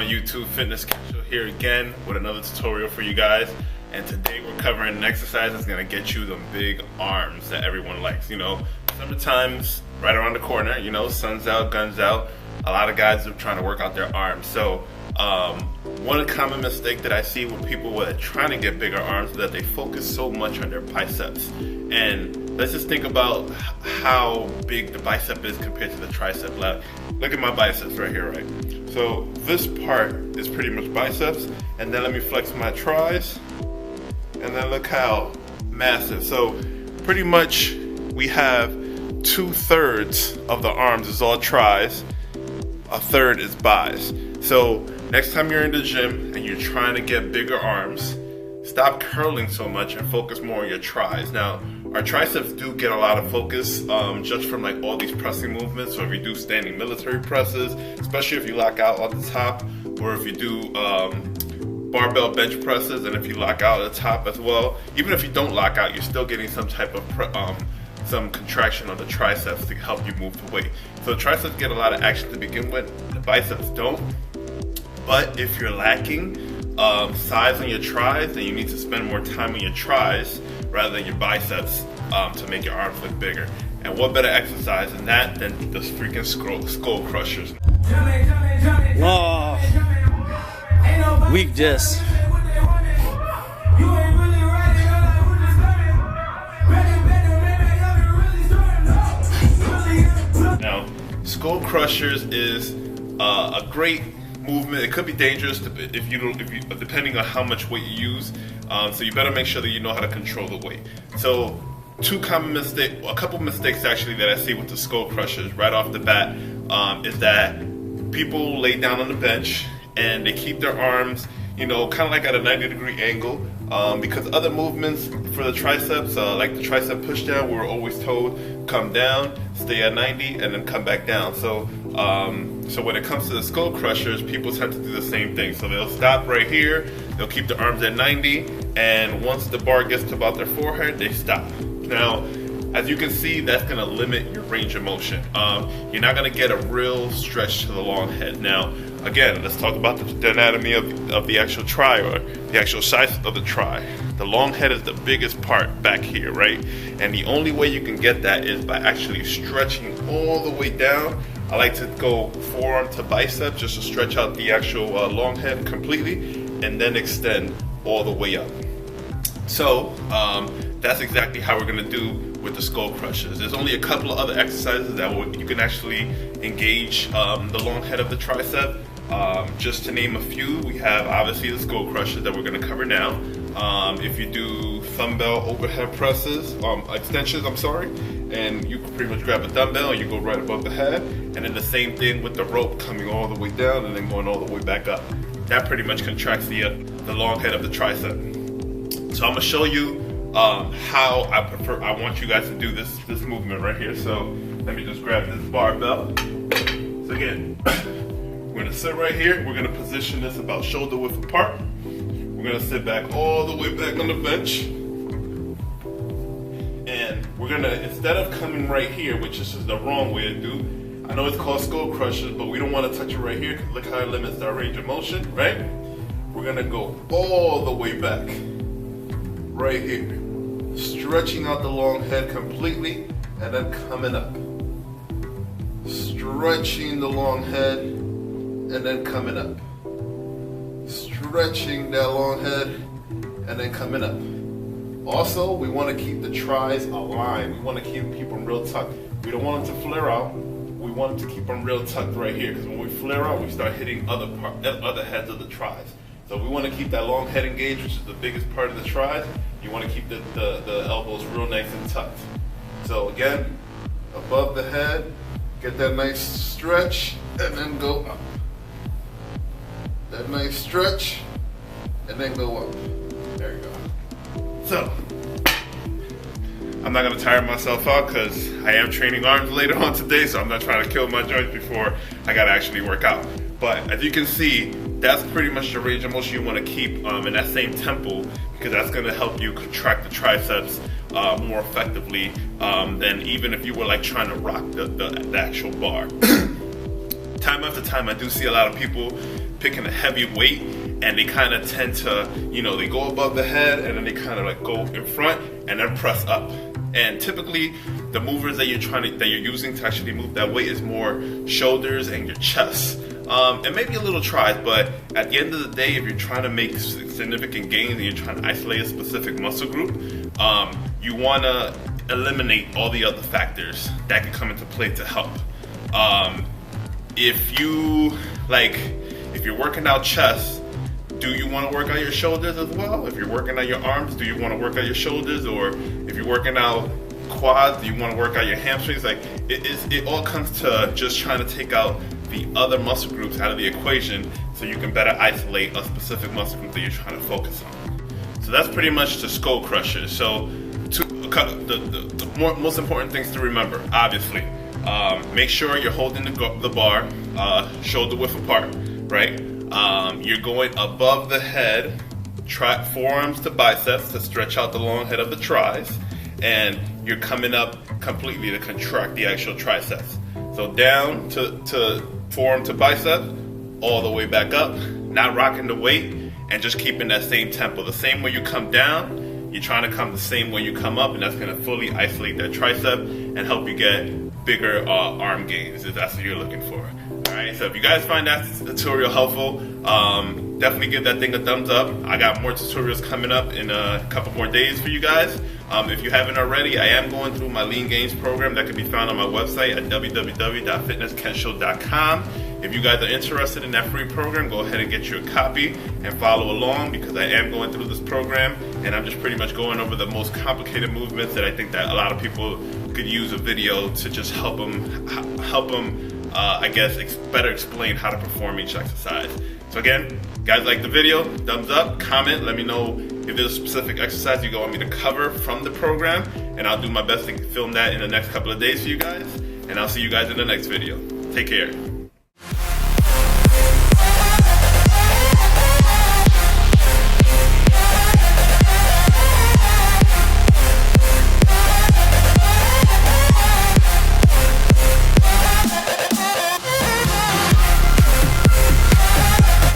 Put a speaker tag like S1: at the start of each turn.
S1: on YouTube? Fitness Kensho here again with another tutorial for you guys. And today we're covering an exercise that's gonna get you them big arms that everyone likes. You know, summertime's right around the corner. You know, sun's out, guns out. A lot of guys are trying to work out their arms. So one common mistake that I see with people who are trying to get bigger arms is that they focus so much on their biceps. And let's just think about how big the bicep is compared to the tricep. Look at my biceps right here, right? So this part is pretty much biceps, and then let me flex my tris, and then look how massive. So pretty much we have 2/3 of the arms is all tris, a third is bis. So next time you're in the gym and you're trying to get bigger arms, stop curling so much and focus more on your tris. Now, our triceps do get a lot of focus just from like all these pressing movements. So if you do standing military presses, especially if you lock out at the top, or if you do barbell bench presses, and if you lock out at the top as well, even if you don't lock out, you're still getting some type of some contraction on the triceps to help you move the weight. So the triceps get a lot of action to begin with, the biceps don't. But if you're lacking size on your tris, then you need to spend more time on your tris rather than your biceps to make your arms look bigger. And what better exercise than that than the freaking skull crushers?
S2: Oh, weak disc.
S1: Now, skull crushers is a great movement. It could be dangerous if you depending on how much weight you use. So you better make sure that you know how to control the weight. So a couple mistakes actually that I see with the skull crushers right off the bat is that people lay down on the bench and they keep their arms, you know, kind of like at a 90-degree angle, because other movements for the triceps, like the tricep push down, we're always told come down, stay at 90, and then come back down. So so when it comes to the skull crushers, people tend to do the same thing. So they'll stop right here, they'll keep the arms at 90, and once the bar gets to about their forehead, they stop. Now, as you can see, that's going to limit your range of motion. You're not going to get a real stretch to the long head. Now, again, let's talk about the anatomy of the actual tri, or the actual size of the tri. The long head is the biggest part back here, right? And the only way you can get that is by actually stretching all the way down. I like to go forearm to bicep just to stretch out the actual long head completely, and then extend all the way up. So that's exactly how we're gonna do with the skull crushers. There's only a couple of other exercises that you can actually engage the long head of the tricep. Just to name a few, we have obviously the skull crushers that we're gonna cover now. If you do dumbbell overhead presses, extensions, and you can pretty much grab a dumbbell and you go right above the head, and then the same thing with the rope coming all the way down and then going all the way back up. That pretty much contracts the long head of the tricep. So I'm gonna show you how I want you guys to do this movement right here. So let me just grab this barbell. So again, we're gonna sit right here. We're gonna position this about shoulder width apart. We're gonna sit back all the way back on the bench. And we're gonna, instead of coming right here, which is just the wrong way to do, I know it's called skull crushers, but we don't wanna touch it right here because look how it limits our range of motion, right? We're gonna go all the way back, right here. Stretching out the long head completely, and then coming up. Stretching the long head, and then coming up. Stretching that long head, and then coming up. Also, we want to keep the tris aligned. We want to keep them real tucked. We don't want them to flare out. We want to keep them real tucked right here, because when we flare out, we start hitting other heads of the tris. So we want to keep that long head engaged, which is the biggest part of the tris. You want to keep the elbows real nice and tucked. So again, above the head, get that nice stretch, and then go up. That nice stretch, and then go up. There you go. So, I'm not gonna tire myself out because I am training arms later on today, so I'm not trying to kill my joints before I gotta actually work out. But as you can see, that's pretty much the range of motion you want to keep in that same tempo, because that's going to help you contract the triceps more effectively than even if you were like trying to rock the actual bar. time after time, I do see a lot of people picking a heavy weight, and they kind of tend to, you know, they go above the head and then they kind of like go in front and then press up. And typically, the movers that you're using to actually move that weight is more shoulders and your chest, and maybe a little tries. But at the end of the day, if you're trying to make significant gains and you're trying to isolate a specific muscle group, you want to eliminate all the other factors that can come into play to help. If you're working out chest, do you want to work out your shoulders as well? If you're working out your arms, do you want to work out your shoulders? Or if you're working out quads, do you want to work out your hamstrings? Like, it all comes to just trying to take out the other muscle groups out of the equation so you can better isolate a specific muscle group that you're trying to focus on. So that's pretty much the skull crusher. So the most important things to remember, obviously, make sure you're holding the bar shoulder width apart, right? You're going above the head, forearms to biceps to stretch out the long head of the tris, and you're coming up completely to contract the actual triceps. So down to forearm to bicep, all the way back up, not rocking the weight, and just keeping that same tempo. The same way you come down, you're trying to come the same way you come up, and that's going to fully isolate that tricep and help you get bigger arm gains if that's what you're looking for. Alright, so if you guys find that tutorial helpful, definitely give that thing a thumbs up. I got more tutorials coming up in a couple more days for you guys. If you haven't already, I am going through my Lean Gains program that can be found on my website at www.fitnesskensho.com. If you guys are interested in that free program, go ahead and get you a copy and follow along, because I am going through this program and I'm just pretty much going over the most complicated movements that I think that a lot of people could use a video to just help them better explain how to perform each exercise. So again, guys, like the video, thumbs up, comment, let me know if there's a specific exercise you want me to cover from the program, and I'll do my best to film that in the next couple of days for you guys, and I'll see you guys in the next video. Take care.